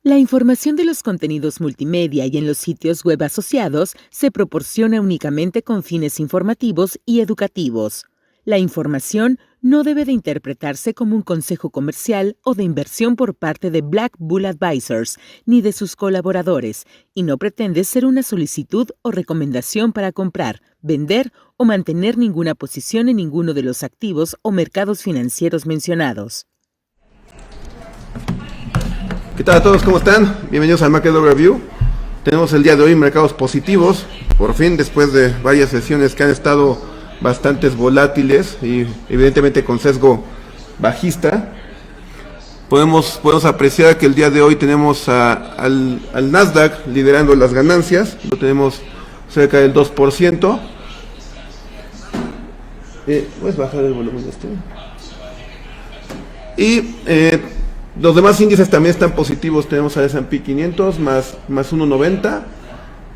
La información de los contenidos multimedia y en los sitios web asociados se proporciona únicamente con fines informativos y educativos. La información no debe de interpretarse como un consejo comercial o de inversión por parte de Black Bull Advisors ni de sus colaboradores, y no pretende ser una solicitud o recomendación para comprar, vender o mantener ninguna posición en ninguno de los activos o mercados financieros mencionados. ¿Qué tal a todos? ¿Cómo están? Bienvenidos al Market Overview. Tenemos el día de hoy mercados positivos, por fin, después de varias sesiones que han estado bastante volátiles y evidentemente con sesgo bajista. Podemos apreciar que el día de hoy tenemos al Nasdaq liderando las ganancias, lo tenemos cerca del 2%. ¿Puedes bajar el volumen este? Y los demás índices también están positivos. Tenemos al S&P 500 más 1.90,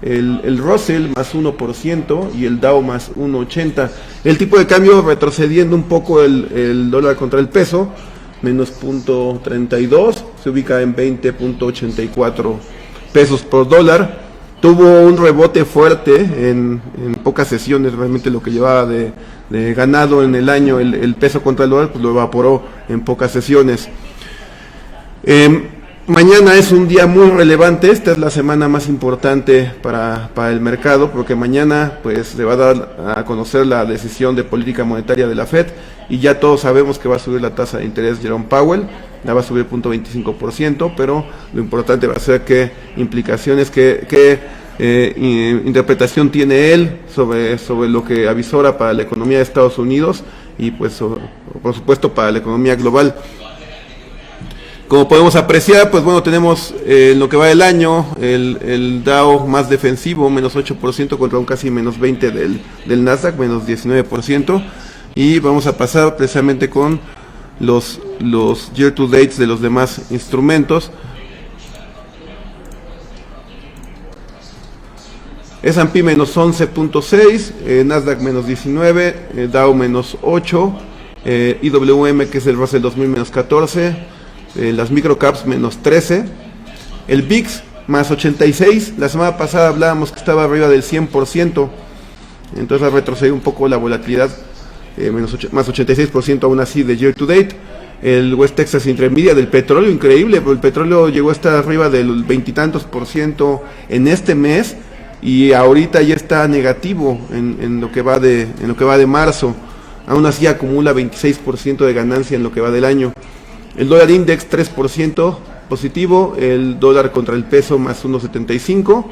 el Russell más 1% y el Dow más 1.80. El tipo de cambio retrocediendo un poco, el dólar contra el peso, menos 0.32, se ubica en 20.84 pesos por dólar. Tuvo un rebote fuerte en pocas sesiones, realmente lo que llevaba de ganado en el año el peso contra el dólar, pues lo evaporó en pocas sesiones. Mañana es un día muy relevante. Esta es la semana más importante para el mercado, porque mañana pues se va a dar a conocer la decisión de política monetaria de la Fed, y ya todos sabemos que va a subir la tasa de interés Jerome Powell, la va a subir 0.25%, pero lo importante va a ser qué implicaciones, qué interpretación tiene él sobre lo que avisora para la economía de Estados Unidos y pues por supuesto para la economía global. Como podemos apreciar, pues bueno, tenemos en lo que va del año el Dow más defensivo, menos 8% contra un casi menos 20% del Nasdaq, menos 19%. Y vamos a pasar precisamente con los year to dates de los demás instrumentos. S&P menos 11.6, Nasdaq menos 19, Dow menos 8, IWM, que es el Russell 2000, menos 14. Las microcaps menos 13, el VIX más 86, la semana pasada hablábamos que estaba arriba del 100%, entonces ha retrocedido un poco la volatilidad, más 86% aún así de year to date. El West Texas Intermediate del petróleo, increíble, pero el petróleo llegó a estar arriba del 20 y tantos % en este mes, y ahorita ya está negativo en lo que va de marzo, aún así acumula 26% de ganancia en lo que va del año. El dólar index 3% positivo, el dólar contra el peso más 1.75,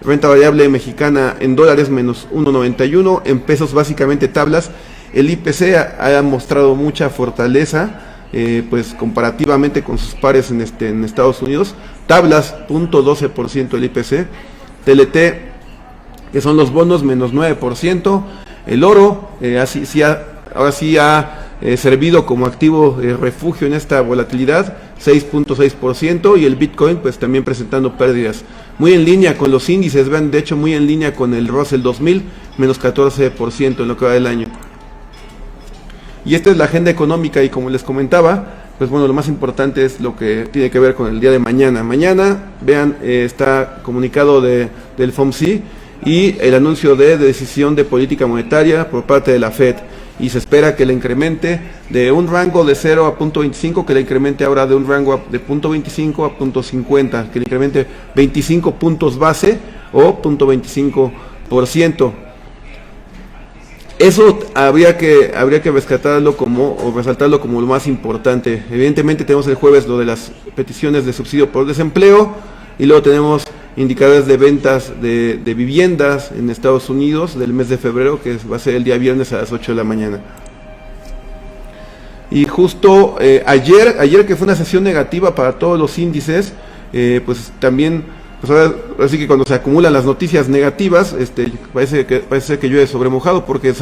renta variable mexicana en dólares menos 1.91, en pesos básicamente tablas. El IPC ha mostrado mucha fortaleza, pues comparativamente con sus pares en Estados Unidos, tablas 0.12% el IPC, TLT, que son los bonos, menos 9%, el oro, ahora sí ha servido como activo refugio en esta volatilidad, 6.6%, y el Bitcoin pues también presentando pérdidas, muy en línea con los índices, vean, de hecho muy en línea con el Russell 2000, menos 14% en lo que va del año. Y esta es la agenda económica, y como les comentaba, pues bueno, lo más importante es lo que tiene que ver con el día de mañana. Mañana, vean, está comunicado del FOMC y el anuncio de decisión de política monetaria por parte de la Fed, y se espera que le incremente de un rango de 0 a 0.25, que le incremente ahora de un rango de 0.25 a 0.50, que le incremente 25 puntos base o 0.25%. Eso habría que resaltarlo como lo más importante. Evidentemente tenemos el jueves lo de las peticiones de subsidio por desempleo, y luego tenemos indicadores de ventas de viviendas en Estados Unidos del mes de febrero, que va a ser el día viernes a las 8 de la mañana. Y justo ayer que fue una sesión negativa para todos los índices, pues también, pues ahora sí que cuando se acumulan las noticias negativas, parece que llueve sobre mojado, porque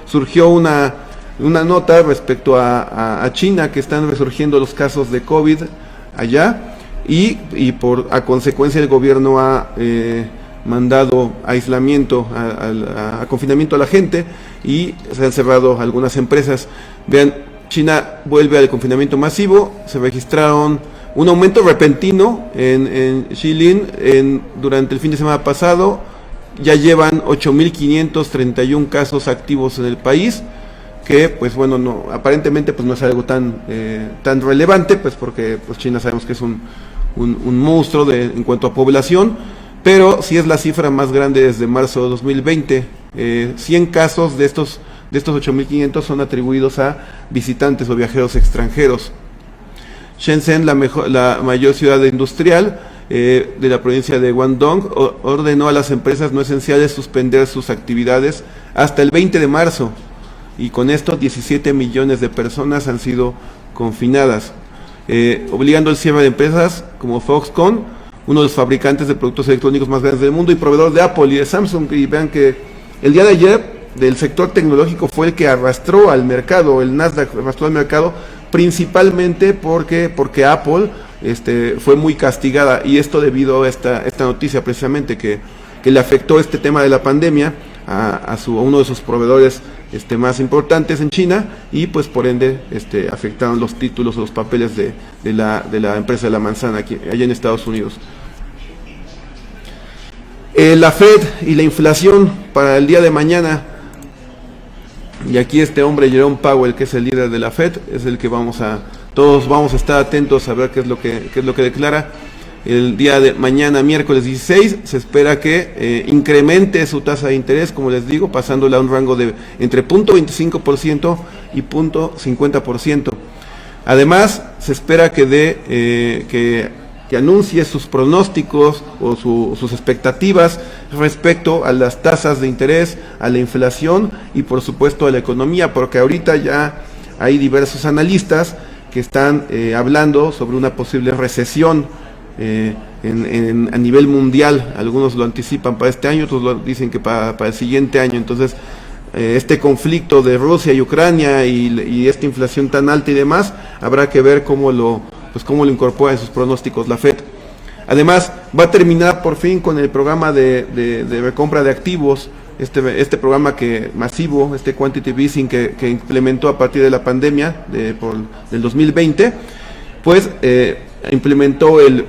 surgió una nota respecto a China, que están resurgiendo los casos de COVID allá. Y a consecuencia el gobierno ha mandado aislamiento, a confinamiento a la gente, y se han cerrado algunas empresas. Vean, China vuelve al confinamiento masivo, se registraron un aumento repentino en Xilin durante el fin de semana pasado. Ya llevan 8.531 casos activos en el país, que pues bueno, no, aparentemente pues no es algo tan relevante, pues porque pues China sabemos que es un monstruo en cuanto a población, pero sí es la cifra más grande desde marzo de 2020. 100 casos de estos 8.500 son atribuidos a visitantes o viajeros extranjeros. Shenzhen, la mayor ciudad industrial de la provincia de Guangdong, ordenó a las empresas no esenciales suspender sus actividades hasta el 20 de marzo, y con esto 17 millones de personas han sido confinadas, obligando el cierre de empresas como Foxconn, uno de los fabricantes de productos electrónicos más grandes del mundo y proveedor de Apple y de Samsung. Y vean que el día de ayer del sector tecnológico fue el que arrastró al mercado, el Nasdaq arrastró al mercado, principalmente porque Apple fue muy castigada, y esto debido a esta noticia precisamente que le afectó este tema de la pandemia a uno de sus proveedores más importantes en China, y pues por ende afectaron los títulos o los papeles de la empresa de la manzana allá en Estados Unidos. La Fed y la inflación para el día de mañana, y aquí este hombre Jerome Powell, que es el líder de la Fed, es el que todos vamos a estar atentos a ver qué es lo que declara. El día de mañana, miércoles 16, se espera que incremente su tasa de interés, como les digo, pasándola a un rango de entre 0.25% y 0.50%. Además, se espera que anuncie sus pronósticos o sus expectativas respecto a las tasas de interés, a la inflación y por supuesto a la economía, porque ahorita ya hay diversos analistas que están hablando sobre una posible recesión a nivel mundial. Algunos lo anticipan para este año, otros lo dicen que para el siguiente año. Entonces este conflicto de Rusia y Ucrania y esta inflación tan alta y demás, habrá que ver cómo lo incorpora en sus pronósticos la Fed. Además, va a terminar por fin con el programa de recompra de activos, este programa masivo, este quantitative easing que implementó a partir de la pandemia del 2020, pues implementó el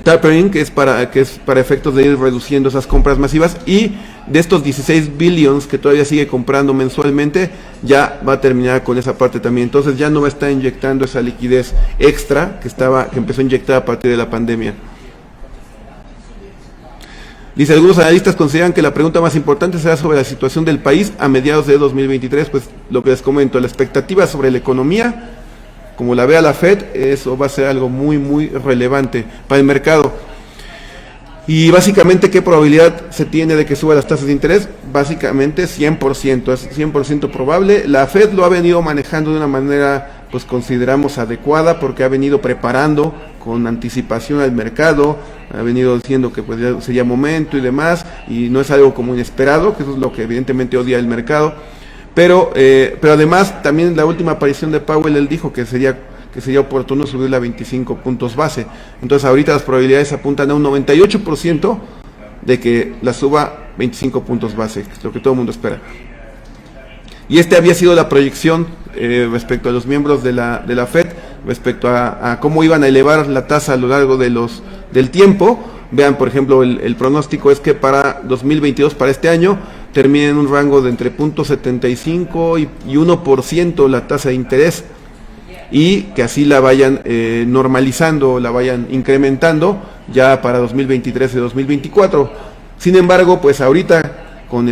tapering, que es para efectos de ir reduciendo esas compras masivas, y de estos 16 billions que todavía sigue comprando mensualmente, ya va a terminar con esa parte también. Entonces ya no va a estar inyectando esa liquidez extra que empezó a inyectar a partir de la pandemia. Dice, algunos analistas consideran que la pregunta más importante será sobre la situación del país a mediados de 2023, pues lo que les comento, la expectativa sobre la economía, como la vea la Fed, eso va a ser algo muy, muy relevante para el mercado. Y básicamente, ¿qué probabilidad se tiene de que suba las tasas de interés? Básicamente 100%, es 100% probable. La Fed lo ha venido manejando de una manera, pues consideramos adecuada, porque ha venido preparando con anticipación al mercado, ha venido diciendo que pues ya sería momento y demás, y no es algo como inesperado, que eso es lo que evidentemente odia el mercado. Pero además, también la última aparición de Powell, él dijo que sería oportuno subirla a 25 puntos base. Entonces ahorita las probabilidades apuntan a un 98% de que la suba 25 puntos base, que es lo que todo el mundo espera. Y había sido la proyección respecto a los miembros de la Fed, respecto a cómo iban a elevar la tasa a lo largo del tiempo. Vean, por ejemplo, el pronóstico es que para 2022, para este año, termine en un rango de entre 0.75 y 1% la tasa de interés, y que así la vayan normalizando, la vayan incrementando ya para 2023 y 2024. Sin embargo, pues ahorita con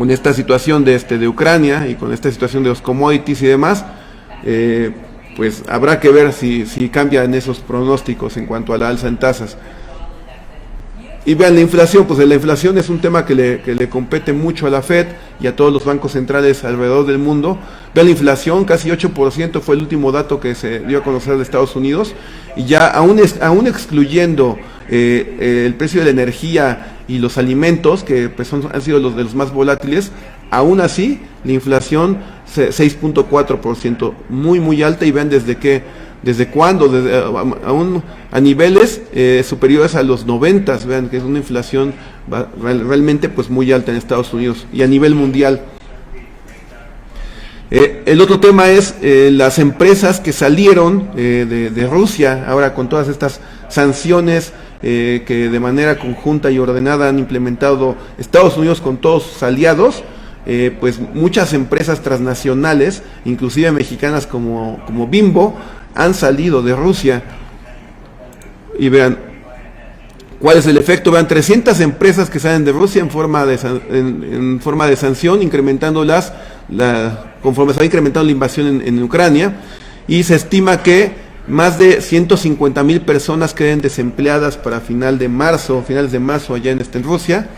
esta situación de Ucrania y con esta situación de los commodities y demás, pues habrá que ver si cambian esos pronósticos en cuanto a la alza en tasas. Y vean, la inflación, pues la inflación es un tema que le compete mucho a la Fed y a todos los bancos centrales alrededor del mundo. Vean, la inflación, casi 8% fue el último dato que se dio a conocer de Estados Unidos, y ya aún excluyendo el precio de la energía y los alimentos, que pues han sido los de los más volátiles, aún así la inflación 6.4%, muy muy alta. Y vean desde cuándo, aún a niveles superiores a los 90, vean que es una inflación realmente pues muy alta en Estados Unidos y a nivel mundial. El otro tema es las empresas que salieron de Rusia, ahora con todas estas sanciones que de manera conjunta y ordenada han implementado Estados Unidos con todos sus aliados. Pues muchas empresas transnacionales, inclusive mexicanas como Bimbo, han salido de Rusia. Y vean, ¿cuál es el efecto? Vean, 300 empresas que salen de Rusia en forma de sanción, incrementándolas, conforme se va incrementando la invasión en Ucrania, y se estima que más de 150,000 personas queden desempleadas para finales de marzo allá en Rusia,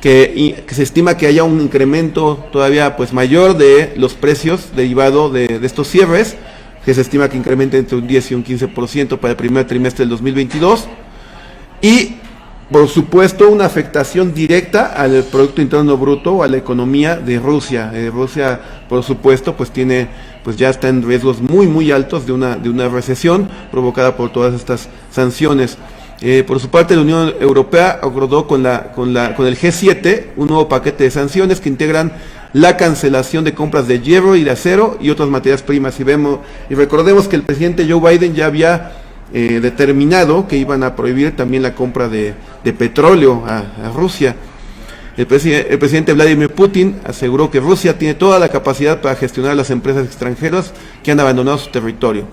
que se estima que haya un incremento todavía pues mayor de los precios derivado de estos cierres, que se estima que incremente entre un 10 y un 15% para el primer trimestre del 2022, y por supuesto una afectación directa al Producto Interno Bruto, a la economía de Rusia. Rusia, por supuesto, pues ya está en riesgos muy altos de una recesión provocada por todas estas sanciones. Por su parte, la Unión Europea acordó con el G7 un nuevo paquete de sanciones que integran la cancelación de compras de hierro y de acero y otras materias primas. Y recordemos que el presidente Joe Biden ya había determinado que iban a prohibir también la compra de petróleo a Rusia. El presidente Vladimir Putin aseguró que Rusia tiene toda la capacidad para gestionar las empresas extranjeras que han abandonado su territorio.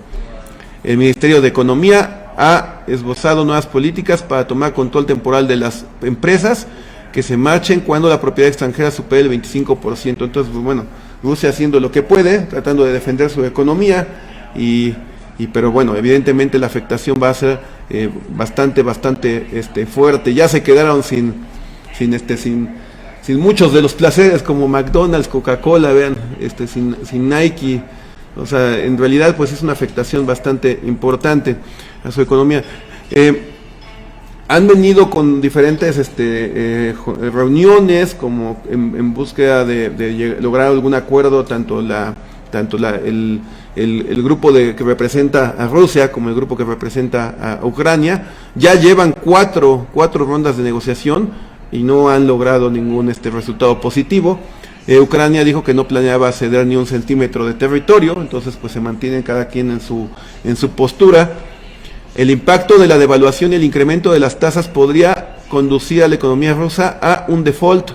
El Ministerio de Economía ha esbozado nuevas políticas para tomar control temporal de las empresas que se marchen cuando la propiedad extranjera supere el 25%. Entonces, pues bueno, Rusia haciendo lo que puede, tratando de defender su economía, pero bueno, evidentemente la afectación va a ser bastante fuerte. Ya se quedaron sin muchos de los placeres como McDonald's, Coca-Cola, vean, sin Nike. O sea, en realidad pues es una afectación bastante importante a su economía. Han venido con diferentes reuniones como en búsqueda de lograr algún acuerdo, tanto el grupo que representa a Rusia como el grupo que representa a Ucrania. Ya llevan cuatro rondas de negociación y no han logrado ningún resultado positivo. Ucrania dijo que no planeaba ceder ni un centímetro de territorio, entonces pues se mantienen cada quien en su postura. El impacto de la devaluación y el incremento de las tasas podría conducir a la economía rusa a un default,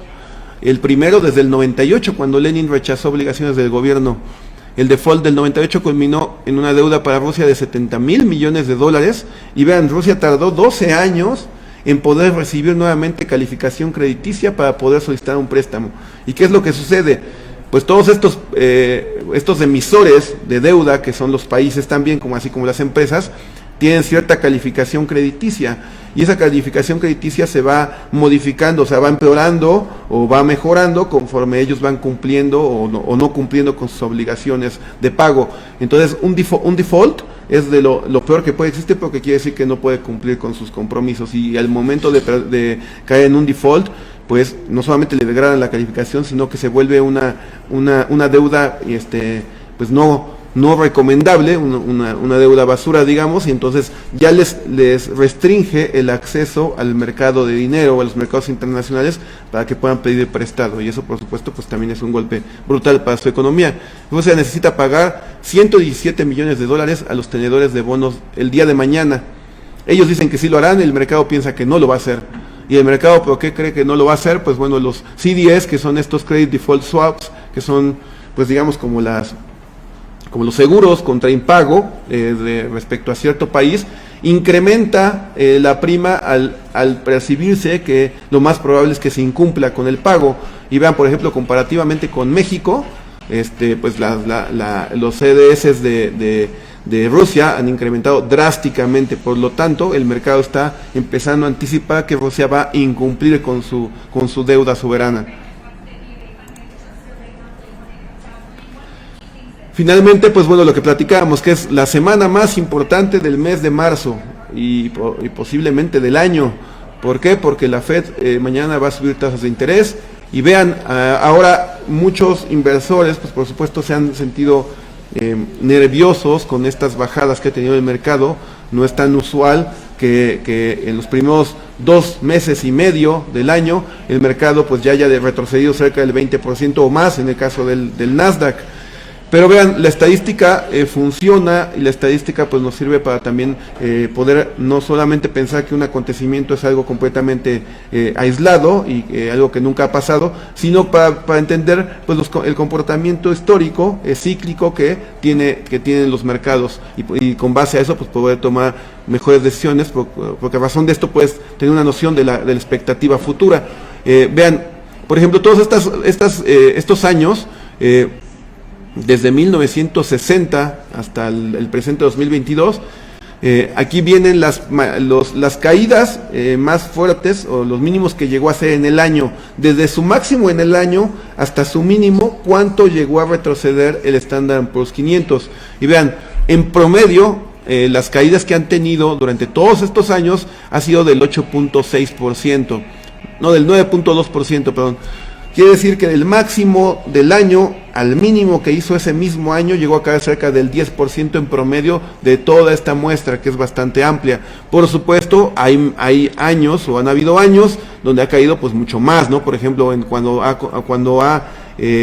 el primero desde el 98, cuando Lenin rechazó obligaciones del gobierno. El default del 98 culminó en una deuda para Rusia de 70,000 millones de dólares, y vean, Rusia tardó 12 años en poder recibir nuevamente calificación crediticia para poder solicitar un préstamo. ¿Y qué es lo que sucede? Pues todos estos emisores de deuda, que son los países también, así como las empresas, tienen cierta calificación crediticia, y esa calificación crediticia se va modificando, o sea, va empeorando o va mejorando conforme ellos van cumpliendo o no cumpliendo con sus obligaciones de pago. Entonces, un default es de lo peor que puede existir, porque quiere decir que no puede cumplir con sus compromisos, y al momento de caer en un default, pues no solamente le degradan la calificación, sino que se vuelve una deuda pues no recomendable, una deuda basura, digamos, y entonces ya les restringe el acceso al mercado de dinero o a los mercados internacionales para que puedan pedir prestado, y eso por supuesto pues también es un golpe brutal para su economía. Rusia necesita pagar 117 millones de dólares a los tenedores de bonos el día de mañana. Ellos dicen que sí lo harán, el mercado piensa que no lo va a hacer. Y el mercado, ¿por qué cree que no lo va a hacer? Pues bueno, los CDS, que son estos Credit Default Swaps, que son pues digamos como los seguros contra impago respecto a cierto país, incrementa la prima al percibirse que lo más probable es que se incumpla con el pago. Y vean, por ejemplo, comparativamente con México, pues los CDS de Rusia han incrementado drásticamente, por lo tanto el mercado está empezando a anticipar que Rusia va a incumplir con su deuda soberana. Finalmente, pues bueno, lo que platicábamos, que es la semana más importante del mes de marzo y posiblemente del año. ¿Por qué? Porque la Fed mañana va a subir tasas de interés, y vean, ahora muchos inversores, pues por supuesto se han sentido nerviosos con estas bajadas que ha tenido el mercado. No es tan usual que en los primeros 2 meses y medio del año el mercado pues ya haya retrocedido cerca del 20% o más en el caso del Nasdaq. Pero vean, la estadística funciona, y la estadística pues nos sirve para también poder no solamente pensar que un acontecimiento es algo completamente aislado y algo que nunca ha pasado, sino para entender pues el comportamiento histórico, cíclico que tienen los mercados, y con base a eso pues poder tomar mejores decisiones, porque a razón de esto puedes tener una noción de la expectativa futura. Vean, por ejemplo, todos estos años, desde 1960 hasta el presente 2022, aquí vienen las caídas más fuertes, o los mínimos que llegó a ser en el año, desde su máximo en el año hasta su mínimo, cuánto llegó a retroceder el Standard & Poor's 500. Y vean, en promedio, las caídas que han tenido durante todos estos años ha sido del 8.6%, no, del 9.2%, perdón. Quiere decir que del máximo del año al mínimo que hizo ese mismo año llegó a caer cerca del 10% en promedio de toda esta muestra, que es bastante amplia. Por supuesto, hay años, o han habido años, donde ha caído pues mucho más, ¿no? Por ejemplo, cuando ha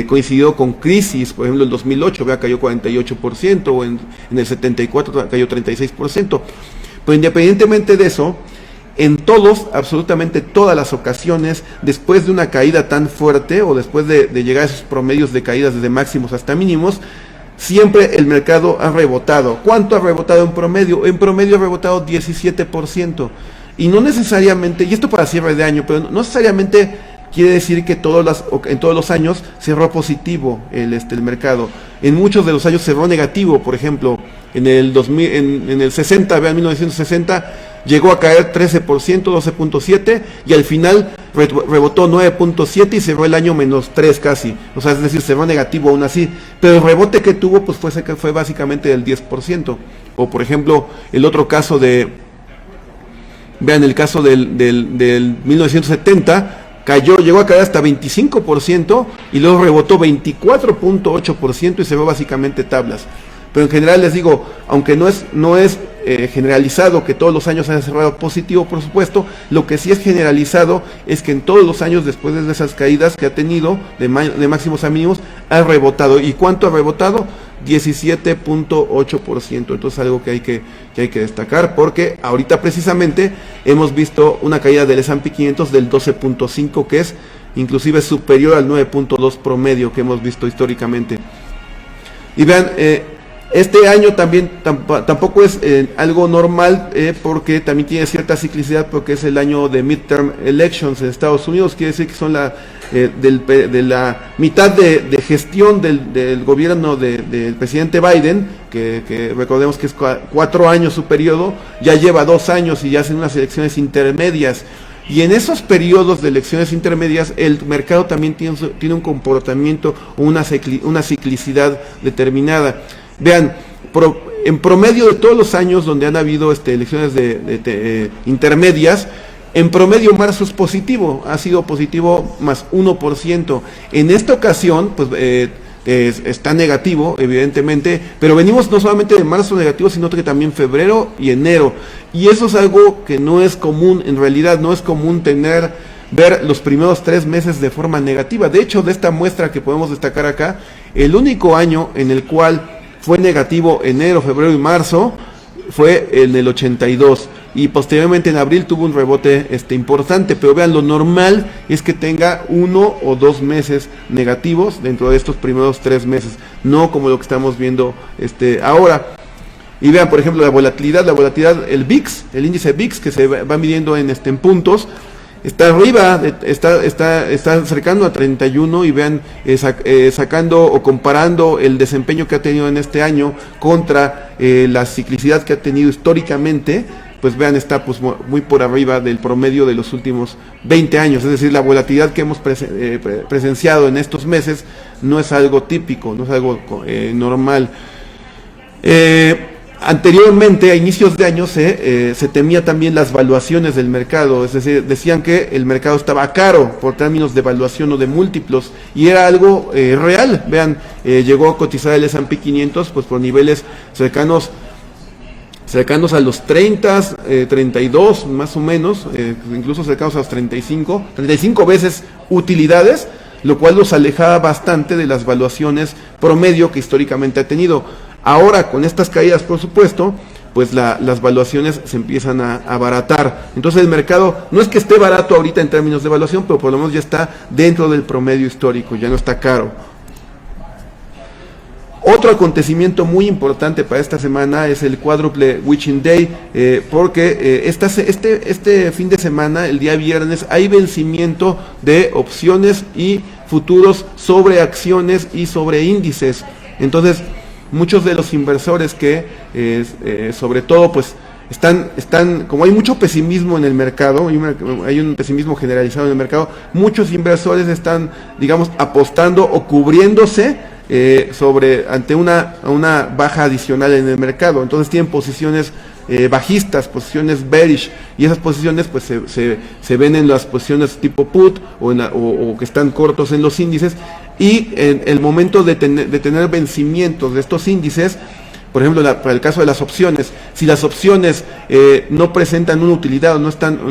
coincidido con crisis, por ejemplo, en 2008 cayó 48%, o en el 74 cayó 36%. Pero independientemente de eso, en absolutamente todas las ocasiones, después de una caída tan fuerte, o después de llegar a esos promedios de caídas desde máximos hasta mínimos, siempre el mercado ha rebotado. ¿Cuánto ha rebotado en promedio? En promedio ha rebotado 17%. Y no necesariamente, y esto para cierre de año, pero no necesariamente quiere decir que en todos los años cerró positivo el mercado. En muchos de los años cerró negativo. Por ejemplo, en el 60, vean, 1960, llegó a caer 13%, 12.7%, y al final rebotó 9.7% y cerró el año -3 casi. O sea, es decir, cerró negativo aún así. Pero el rebote que tuvo pues fue básicamente del 10%. O por ejemplo, el otro caso vean el caso del 1970, llegó a caer hasta 25% y luego rebotó 24.8% y cerró básicamente tablas. Pero en general les digo, aunque no es generalizado que todos los años haya cerrado positivo, por supuesto, lo que sí es generalizado es que en todos los años, después de esas caídas que ha tenido de máximos a mínimos, ha rebotado. ¿Y cuánto ha rebotado? 17.8%. Entonces algo que hay que destacar, porque ahorita precisamente hemos visto una caída del S&P 500 del 12.5%, que es inclusive superior al 9.2% promedio que hemos visto históricamente. Y vean, este año también tampoco es algo normal, porque también tiene cierta ciclicidad, porque es el año de midterm elections en Estados Unidos. Quiere decir que son de la mitad de gestión del gobierno del presidente Biden, que recordemos que es 4 años su periodo, ya lleva 2 años y ya hacen unas elecciones intermedias. Y en esos periodos de elecciones intermedias, el mercado también tiene un comportamiento, una ciclicidad determinada. Vean, en promedio de todos los años donde han habido elecciones intermedias, en promedio marzo es positivo, ha sido positivo más 1%. En esta ocasión, pues está negativo, evidentemente, pero venimos no solamente de marzo negativo, sino que también febrero y enero. Y eso es algo que no es común, en realidad no es común ver los primeros 3 meses de forma negativa. De hecho, de esta muestra que podemos destacar acá, el único año en el cual fue negativo enero, febrero y marzo fue en el 82, y posteriormente en abril tuvo un rebote importante. Pero vean, lo normal es que tenga 1 o 2 meses negativos dentro de estos primeros 3 meses, no como lo que estamos viendo ahora. Y vean, por ejemplo, la volatilidad, el VIX, el índice VIX, que se va midiendo en puntos, está arriba, está cercano a 31, y vean, sacando o comparando el desempeño que ha tenido en este año contra la ciclicidad que ha tenido históricamente, pues vean, está pues muy por arriba del promedio de los últimos 20 años. Es decir, la volatilidad que hemos presenciado en estos meses no es algo típico, no es algo normal. Anteriormente, a inicios de año, se temía también las valuaciones del mercado, es decir, decían que el mercado estaba caro por términos de valuación o de múltiplos, y era algo real. Vean, llegó a cotizar el S&P 500 pues por niveles cercanos a los 30, 32 más o menos, incluso cercanos a los 35 veces utilidades, lo cual los alejaba bastante de las valuaciones promedio que históricamente ha tenido. Ahora, con estas caídas, por supuesto, pues las valuaciones se empiezan a abaratar. Entonces el mercado no es que esté barato ahorita en términos de valuación, pero por lo menos ya está dentro del promedio histórico, ya no está caro. Otro acontecimiento muy importante para esta semana es el cuádruple Witching Day, porque este fin de semana, el día viernes, hay vencimiento de opciones y futuros sobre acciones y sobre índices. Entonces, muchos de los inversores que, sobre todo, pues, están, como hay mucho pesimismo en el mercado, hay un pesimismo generalizado en el mercado, muchos inversores están, digamos, apostando o cubriéndose ante una baja adicional en el mercado. Entonces tienen posiciones bajistas, posiciones bearish, y esas posiciones pues se ven en las posiciones tipo put o que están cortos en los índices, y en el momento de tener vencimientos de estos índices, por ejemplo, para el caso de las opciones, si las opciones no presentan una utilidad o no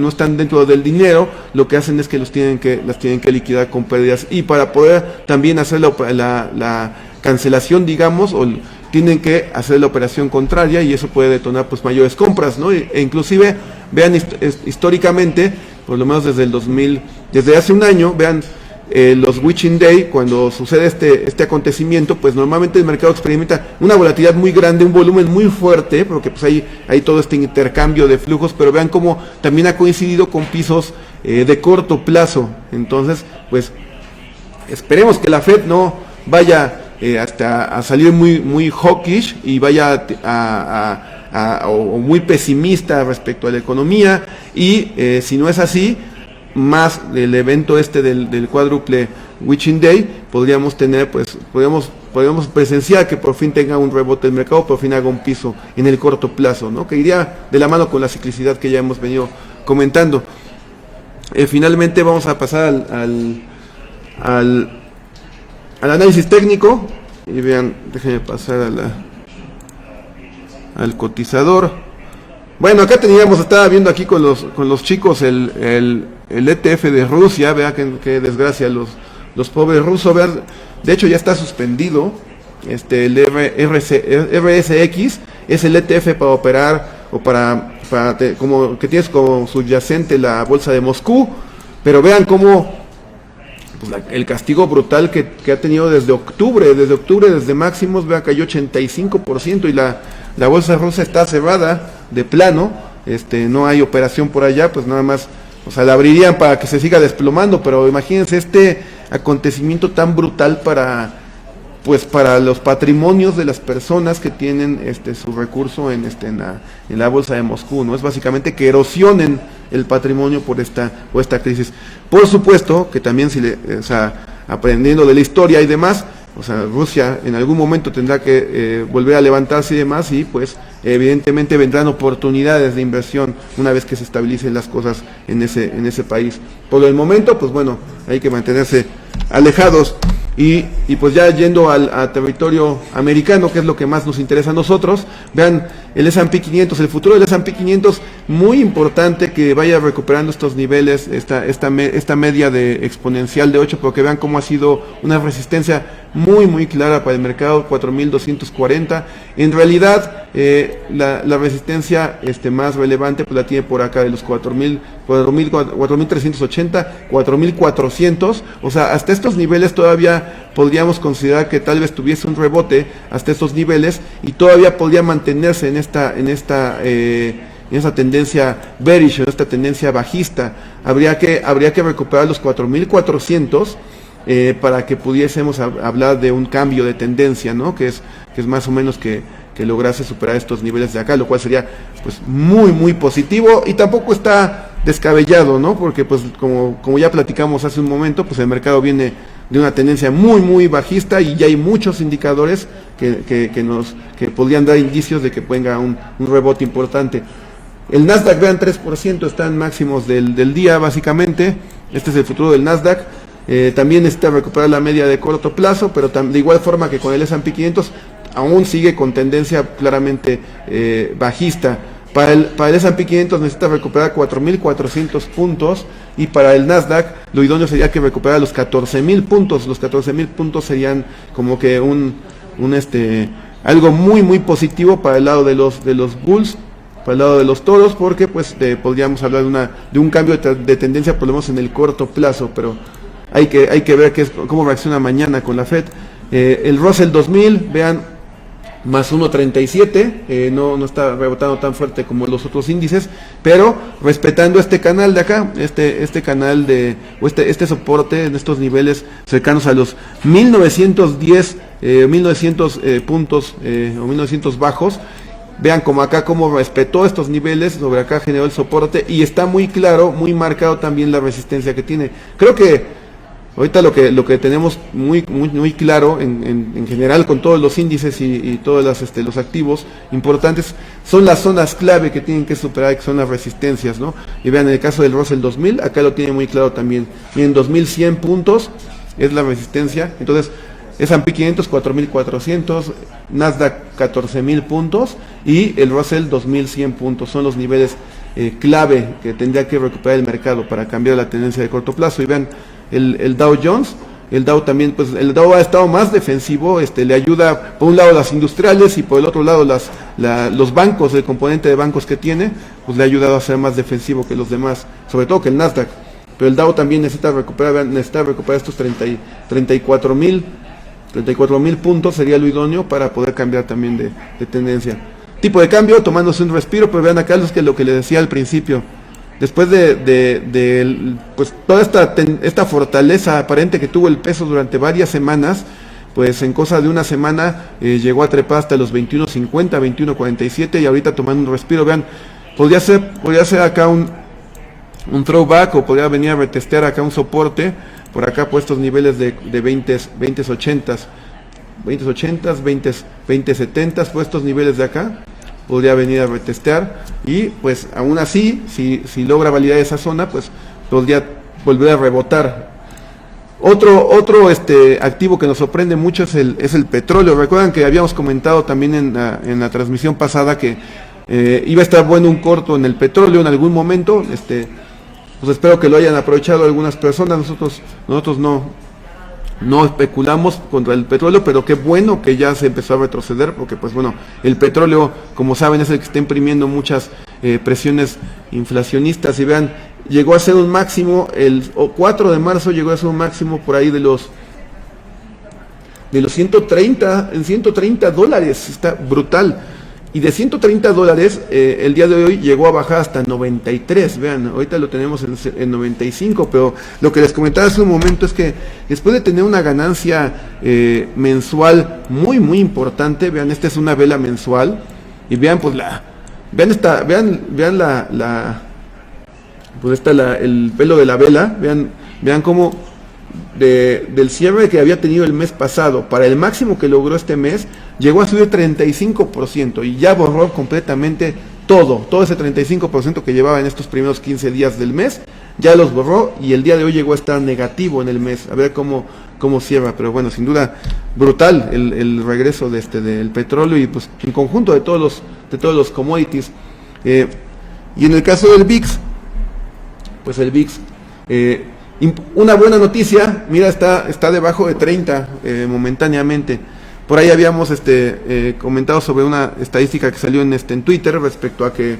están dentro del dinero, lo que hacen es que las tienen que liquidar con pérdidas, y para poder también hacer la cancelación, digamos, o tienen que hacer la operación contraria, y eso puede detonar pues mayores compras, ¿no? E inclusive, vean históricamente, por lo menos desde hace un año, vean, los Witching Day, cuando sucede este acontecimiento, pues normalmente el mercado experimenta una volatilidad muy grande, un volumen muy fuerte, porque pues hay todo este intercambio de flujos, pero vean cómo también ha coincidido con pisos de corto plazo. Entonces, pues esperemos que la Fed no vaya hasta a salir muy hawkish y vaya o muy pesimista respecto a la economía, y si no es así, más el evento del cuádruple Witching Day, podríamos presenciar que por fin tenga un rebote el mercado, por fin haga un piso en el corto plazo, ¿no? Que iría de la mano con la ciclicidad que ya hemos venido comentando. Finalmente vamos a pasar al análisis técnico, y vean, déjenme pasar al cotizador. Bueno, acá estaba viendo aquí con los chicos el ETF de Rusia, vean qué desgracia los pobres rusos, vean, de hecho ya está suspendido, el RSX es el ETF para operar, o como que tienes como subyacente la bolsa de Moscú, pero vean cómo pues, el castigo brutal que ha tenido desde octubre, desde máximos, vean, cayó 85%, y la bolsa rusa está cerrada de plano, no hay operación por allá, pues nada más, o sea, la abrirían para que se siga desplomando, pero imagínense este acontecimiento tan brutal para los patrimonios de las personas que tienen su recurso en la bolsa de Moscú, ¿no? Es básicamente que erosionen el patrimonio por esta crisis. Por supuesto que también aprendiendo de la historia y demás, o sea, Rusia en algún momento tendrá que volver a levantarse y demás, y pues evidentemente vendrán oportunidades de inversión una vez que se estabilicen las cosas en ese país. Por el momento, pues bueno, hay que mantenerse alejados. Y pues ya yendo al territorio americano, que es lo que más nos interesa a nosotros, vean el S&P 500, el futuro del S&P 500, muy importante que vaya recuperando estos niveles, esta media de exponencial de 8, porque vean cómo ha sido una resistencia muy clara para el mercado, 4.240. En realidad, la resistencia más relevante pues la tiene por acá de los 4.380, 4.400, o sea, hasta estos niveles todavía podríamos considerar que tal vez tuviese un rebote hasta estos niveles, y todavía podría mantenerse en esta tendencia bearish, en esta tendencia bajista. Habría que recuperar los 4.400 para que pudiésemos hablar de un cambio de tendencia, ¿no? Que es más o menos que lograse superar estos niveles de acá, lo cual sería pues muy positivo, y tampoco está descabellado, ¿no? Porque pues como ya platicamos hace un momento, pues el mercado viene de una tendencia muy bajista, y ya hay muchos indicadores que podrían dar indicios de que venga un rebote importante. El Nasdaq, vean, 3% está en máximos del día, básicamente. Este es el futuro del Nasdaq. También necesita recuperar la media de corto plazo, pero de igual forma que con el S&P 500 aún sigue con tendencia claramente bajista. Para el S&P 500 necesita recuperar 4.400 puntos y para el Nasdaq lo idóneo sería que recuperara los 14.000 puntos. Los 14.000 puntos serían como que algo muy muy positivo para el lado de los bulls, para el lado de los toros, porque pues podríamos hablar de un cambio de tendencia por lo menos en el corto plazo, pero hay que ver cómo reacciona mañana con la Fed. El Russell 2000, vean, más 1.37, no está rebotando tan fuerte como los otros índices, pero respetando este canal de acá, este canal este soporte en estos niveles cercanos a los 1910, 1900 puntos o 1900 bajos. Vean como acá cómo respetó estos niveles, sobre acá generó el soporte y está muy claro, muy marcado también la resistencia que tiene. Creo que ahorita lo que tenemos muy claro en general con todos los índices y todos los activos importantes son las zonas clave que tienen que superar, que son las resistencias, ¿no? Y vean, en el caso del Russell 2000, acá lo tiene muy claro también. Miren, 2100 puntos es la resistencia. Entonces, S&P 500 4.400, Nasdaq 14.000 puntos y el Russell 2.100 puntos. Son los niveles clave que tendría que recuperar el mercado para cambiar la tendencia de corto plazo. Y vean, el Dow Jones, el Dow también, pues el Dow ha estado más defensivo, le ayuda por un lado las industriales y por el otro lado los bancos, el componente de bancos que tiene, pues le ha ayudado a ser más defensivo que los demás, sobre todo que el Nasdaq. Pero el Dow también necesita recuperar estos 34.000 puntos, sería lo idóneo para poder cambiar también de tendencia. Tipo de cambio, tomándose un respiro, pero vean acá lo que les decía al principio. Después pues toda esta fortaleza aparente que tuvo el peso durante varias semanas, pues en cosa de una semana llegó a trepar hasta los 21.50, 21.47 y ahorita tomando un respiro. Vean, podría ser acá un throwback o podría venir a retestear acá un soporte por acá por estos niveles de 20.80, 20.70 por estos niveles de acá. Podría venir a retestear y pues aún así, si logra validar esa zona, pues podría volver a rebotar. Otro activo que nos sorprende mucho es el petróleo. Recuerdan que habíamos comentado también en la transmisión pasada que iba a estar bueno un corto en el petróleo en algún momento. Pues espero que lo hayan aprovechado algunas personas. Nosotros no especulamos contra el petróleo, pero qué bueno que ya se empezó a retroceder, porque pues bueno, el petróleo, como saben, es el que está imprimiendo muchas presiones inflacionistas. Y vean, llegó a ser un máximo, el 4 de marzo llegó a ser un máximo por ahí de los 130 dólares, está brutal. Y de 130 dólares, el día de hoy llegó a bajar hasta 93, vean, ahorita lo tenemos en 95, pero lo que les comentaba hace un momento es que después de tener una ganancia mensual muy importante, vean, esta es una vela mensual, y vean pues el pelo de la vela, vean cómo del cierre que había tenido el mes pasado para el máximo que logró este mes, llegó a subir 35% y ya borró completamente todo ese 35% que llevaba en estos primeros 15 días del mes, ya los borró y el día de hoy llegó a estar negativo en el mes. A ver cómo cierra, pero bueno, sin duda brutal el regreso del petróleo y pues en conjunto de todos los commodities. Y en el caso del VIX, pues el VIX, una buena noticia, mira, está debajo de 30 momentáneamente. Por ahí habíamos comentado sobre una estadística que salió en Twitter respecto a que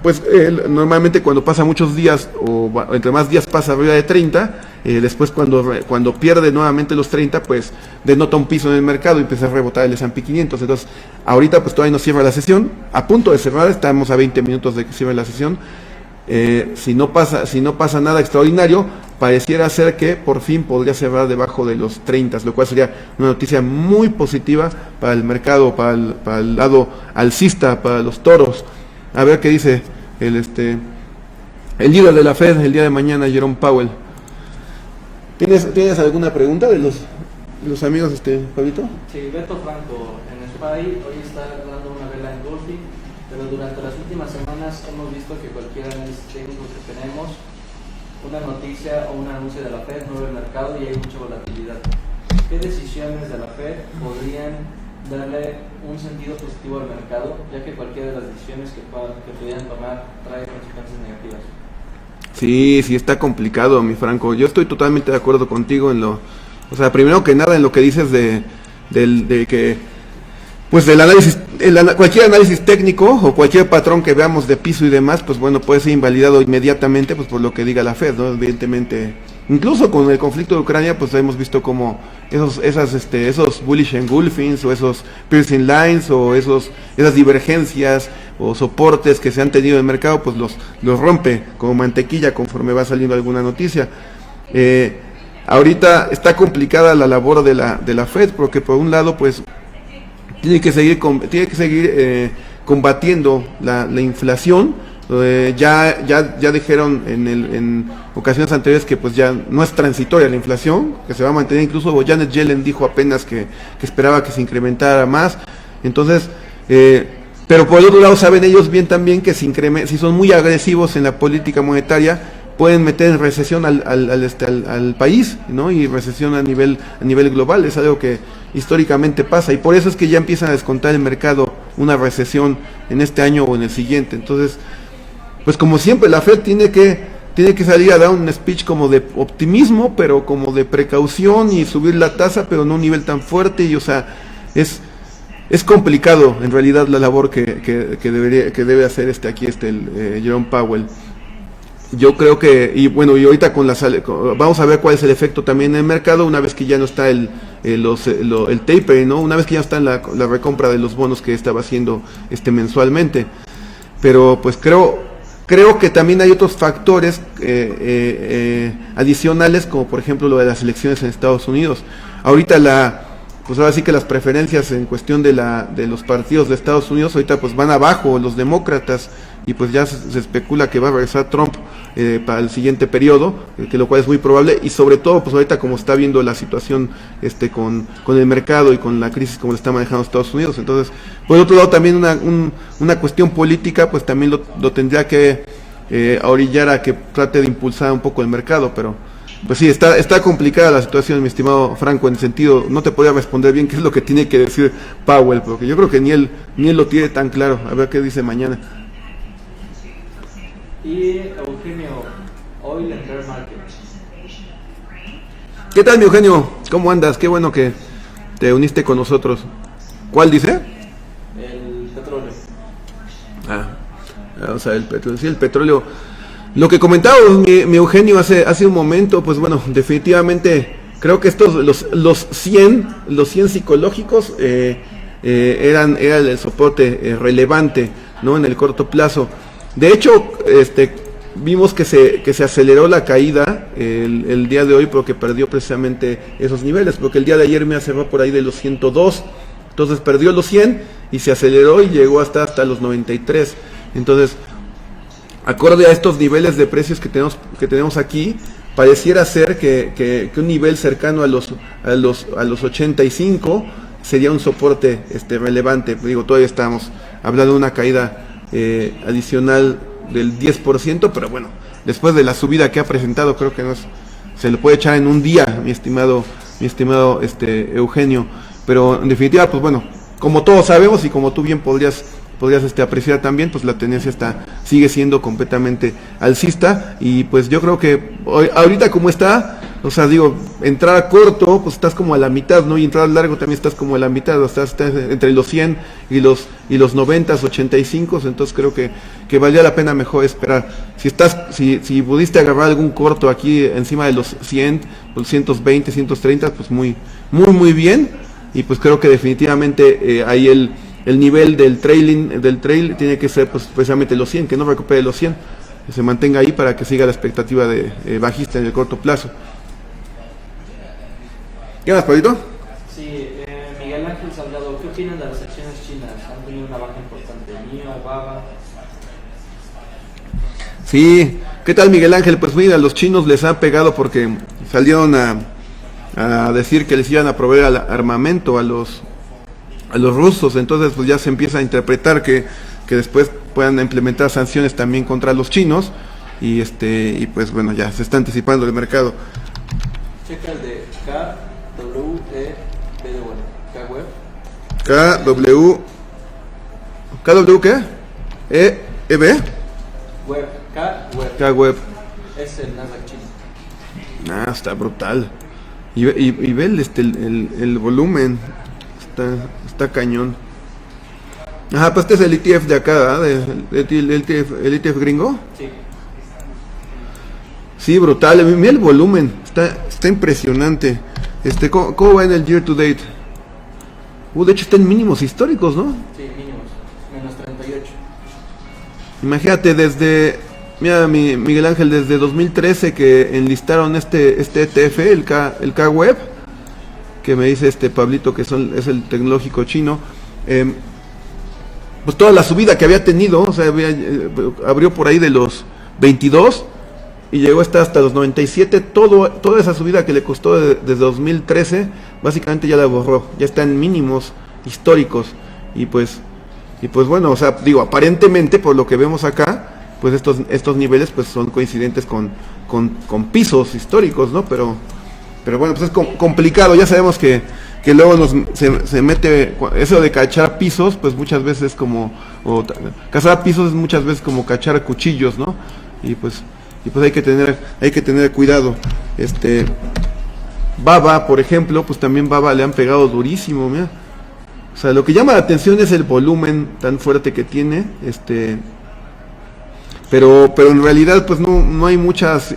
pues normalmente cuando pasa muchos días o entre más días pasa arriba de 30, después cuando pierde nuevamente los 30, pues denota un piso en el mercado y empieza a rebotar el S&P 500. Entonces ahorita pues todavía no cierra la sesión, a punto de cerrar, estamos a 20 minutos de que cierre la sesión. Si no pasa nada extraordinario, pareciera ser que por fin podría cerrar debajo de los 30, lo cual sería una noticia muy positiva para el mercado, para el lado alcista, para los toros. A ver qué dice el líder de la Fed el día de mañana, Jerome Powell. ¿Tienes alguna pregunta de los amigos, Pablito? Sí, Beto Franco, en SPY hoy está dando una vela en Goldie, pero durante las últimas semanas hemos visto que cualquier análisis técnico que tenemos, una noticia o un anuncio de la Fed mueve el mercado y hay mucha volatilidad. ¿Qué decisiones de la Fed podrían darle un sentido positivo al mercado, ya que cualquiera de las decisiones que pudieran tomar trae consecuencias negativas. Sí, sí está complicado, mi Franco. Yo estoy totalmente de acuerdo contigo en lo, o sea, primero que nada en lo que dices de que, pues del análisis, cualquier análisis técnico o cualquier patrón que veamos de piso y demás, pues bueno, puede ser invalidado inmediatamente, pues por lo que diga la Fed, ¿no? Evidentemente, incluso con el conflicto de Ucrania, pues hemos visto como esos bullish engulfings o esos piercing lines o esas divergencias o soportes que se han tenido en el mercado, pues los rompe como mantequilla conforme va saliendo alguna noticia. Ahorita está complicada la labor de la Fed, porque por un lado, pues tiene que seguir combatiendo la inflación. Ya dijeron en ocasiones anteriores que pues ya no es transitoria la inflación, que se va a mantener. Incluso Janet Yellen dijo apenas que esperaba que se incrementara más. Entonces, pero por el otro lado saben ellos bien también que si son muy agresivos en la política monetaria, pueden meter en recesión al país, ¿no? Y recesión a nivel global, es algo que históricamente pasa, y por eso es que ya empiezan a descontar el mercado una recesión en este año o en el siguiente. Entonces, pues como siempre la Fed tiene que salir a dar un speech como de optimismo, pero como de precaución, y subir la tasa, pero no a un nivel tan fuerte, y o sea, es complicado en realidad la labor que debe hacer Jerome Powell. Yo creo que, y ahorita vamos a ver cuál es el efecto también en el mercado una vez que ya no está el tapering, ¿no? Una vez que ya está la recompra de los bonos que estaba haciendo mensualmente. Pero pues creo que también hay otros factores adicionales, como por ejemplo lo de las elecciones en Estados Unidos. Ahorita pues ahora sí que las preferencias en cuestión de los partidos de Estados Unidos ahorita pues van abajo los demócratas, y pues ya se especula que va a regresar Trump para el siguiente periodo, que lo cual es muy probable, y sobre todo pues ahorita como está viendo la situación con el mercado y con la crisis como lo está manejando Estados Unidos. Entonces, por otro lado también una cuestión política pues también lo tendría que orillar a que trate de impulsar un poco el mercado, pero pues sí, está complicada la situación, mi estimado Franco, en el sentido, no te podría responder bien qué es lo que tiene que decir Powell, porque yo creo que ni él lo tiene tan claro. A ver qué dice mañana. Y Eugenio, Oil and Bear Market. ¿Qué tal, mi Eugenio? ¿Cómo andas? Qué bueno que te uniste con nosotros. ¿Cuál dice? El petróleo. Vamos a ver el petróleo. Sí, el petróleo. Lo que comentaba mi Eugenio hace un momento, pues bueno, definitivamente creo que los 100 psicológicos eran el soporte relevante, ¿no? En el corto plazo. De hecho, vimos que se aceleró la caída el día de hoy, porque perdió precisamente esos niveles, porque el día de ayer me cerró por ahí de los 102, entonces perdió los 100 y se aceleró y llegó hasta los 93. Entonces, acorde a estos niveles de precios que tenemos aquí, pareciera ser que un nivel cercano a los 85 sería un soporte relevante. Digo, todavía estamos hablando de una caída adicional del 10%, pero bueno, después de la subida que ha presentado, creo que se lo puede echar en un día, mi estimado Eugenio. Pero en definitiva, pues bueno, como todos sabemos y como tú bien podrías apreciar también, pues la tendencia sigue siendo completamente alcista, y pues yo creo que ahorita como está, o sea, digo, entrar a corto, pues estás como a la mitad, ¿no? Y entrar a largo también estás como a la mitad, o sea, estás entre los 100 y los 90, 85, entonces creo que valía la pena mejor esperar. Si pudiste agarrar algún corto aquí encima de los 100, los 120, 130, pues muy, muy, muy bien, y pues creo que definitivamente ahí el nivel del trail tiene que ser pues precisamente los 100, que no recupere los 100, que se mantenga ahí para que siga la expectativa de bajista en el corto plazo. ¿Qué más, Pablito? Sí, Miguel Ángel Salgado, ¿qué opinan de las acciones chinas? Han tenido una baja importante, NIO, BABA. Sí, ¿qué tal, Miguel Ángel? Pues mira, los chinos les han pegado porque salieron a decir que les iban a proveer armamento a los rusos. Entonces pues ya se empieza a interpretar que después puedan implementar sanciones también contra los chinos, y pues bueno, ya se está anticipando el mercado. Checa el de KWEB, KW. ¿KW qué? ¿EB? Web, K-Web. K-Web. Es el Nasdaq chino. Ah, está brutal. Y ve el volumen. Está cañón. Ajá, pues este es el ETF de acá, ¿verdad? El ETF gringo. Sí. Sí, brutal. Mira el volumen. Está impresionante. ¿Cómo va en el year to date? De hecho está en mínimos históricos, ¿no? Sí, mínimos. Menos 38. Imagínate desde... Mira, Miguel Ángel, desde 2013 que enlistaron este ETF, el K-Web, que me dice Pablito que es el tecnológico chino, pues toda la subida que había tenido, o sea, abrió por ahí de los 22 y llegó hasta los 97, toda esa subida que le costó desde 2013, básicamente ya la borró, ya está en mínimos históricos, y pues bueno, o sea, digo, aparentemente por lo que vemos acá, pues estos niveles pues son coincidentes con pisos históricos, ¿no? Pero bueno, pues es complicado. Ya sabemos que luego se mete eso de cachar pisos, pues muchas veces cazar pisos es muchas veces como cachar cuchillos, ¿no? Y pues hay que tener cuidado. Baba, por ejemplo, pues también Baba le han pegado durísimo, mira. O sea, lo que llama la atención es el volumen tan fuerte que tiene, pero en realidad pues no hay muchas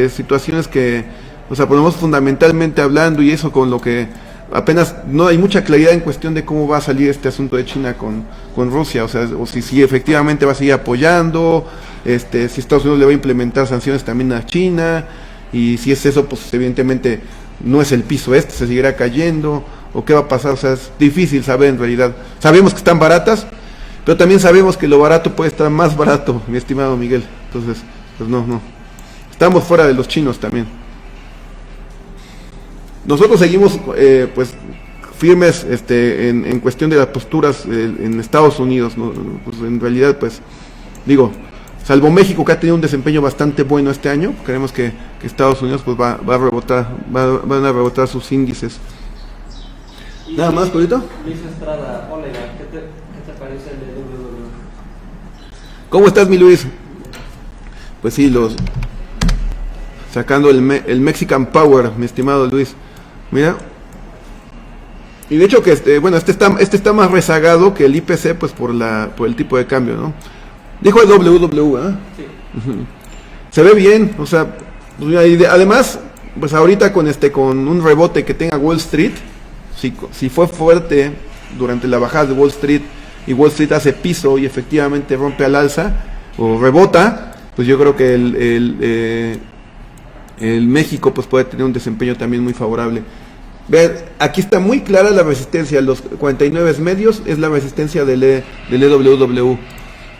situaciones que, o sea, ponemos fundamentalmente hablando y eso con lo que apenas no hay mucha claridad en cuestión de cómo va a salir este asunto de China con Rusia, o sea, o si efectivamente va a seguir apoyando, si Estados Unidos le va a implementar sanciones también a China, y si es eso, pues evidentemente no es el piso se seguirá cayendo, o qué va a pasar, o sea, es difícil saber en realidad. Sabemos que están baratas, pero también sabemos que lo barato puede estar más barato, mi estimado Miguel. Entonces, pues no. Estamos fuera de los chinos también. Nosotros seguimos, pues, firmes en cuestión de las posturas en Estados Unidos, ¿no? Pues en realidad, pues, digo, salvo México, que ha tenido un desempeño bastante bueno este año, creemos que Estados Unidos pues va a rebotar, van a rebotar sus índices. ¿Nada más, Polito? Luis Estrada, hola, ¿qué te parece el de WWE? ¿Cómo estás, mi Luis? Pues sí, sacando el Mexican Power, mi estimado Luis. Mira. Y de hecho que este está más rezagado que el IPC, pues por el tipo de cambio, ¿no? Dijo el WW, ¿eh? Sí. Se ve bien, o sea, y además, pues ahorita con un rebote que tenga Wall Street, si fue fuerte durante la bajada de Wall Street y Wall Street hace piso y efectivamente rompe al alza o rebota, pues yo creo que el México pues puede tener un desempeño también muy favorable. Vean, aquí está muy clara la resistencia, los 49 medios es la resistencia del EWW,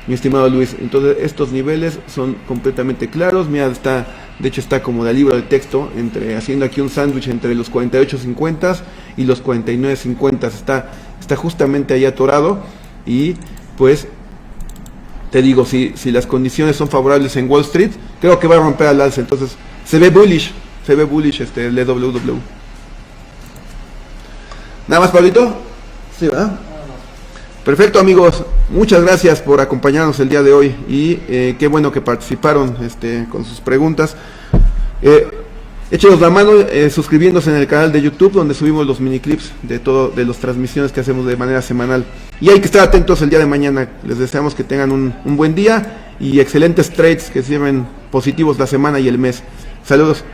mi estimado Luis. Entonces estos niveles son completamente claros. Mira, de hecho está como de libro de texto, haciendo aquí un sándwich entre los 48.50 y los 49.50, está justamente ahí atorado. Y pues te digo, si las condiciones son favorables en Wall Street, creo que va a romper al alza. Entonces se ve bullish el EWW. ¿Nada más, Pablito? Sí, ¿verdad? Perfecto, amigos, muchas gracias por acompañarnos el día de hoy y qué bueno que participaron con sus preguntas. Échenos la mano suscribiéndose en el canal de YouTube, donde subimos los mini clips de las transmisiones que hacemos de manera semanal. Y hay que estar atentos el día de mañana. Les deseamos que tengan un buen día y excelentes trades, que cierren positivos la semana y el mes. Saludos.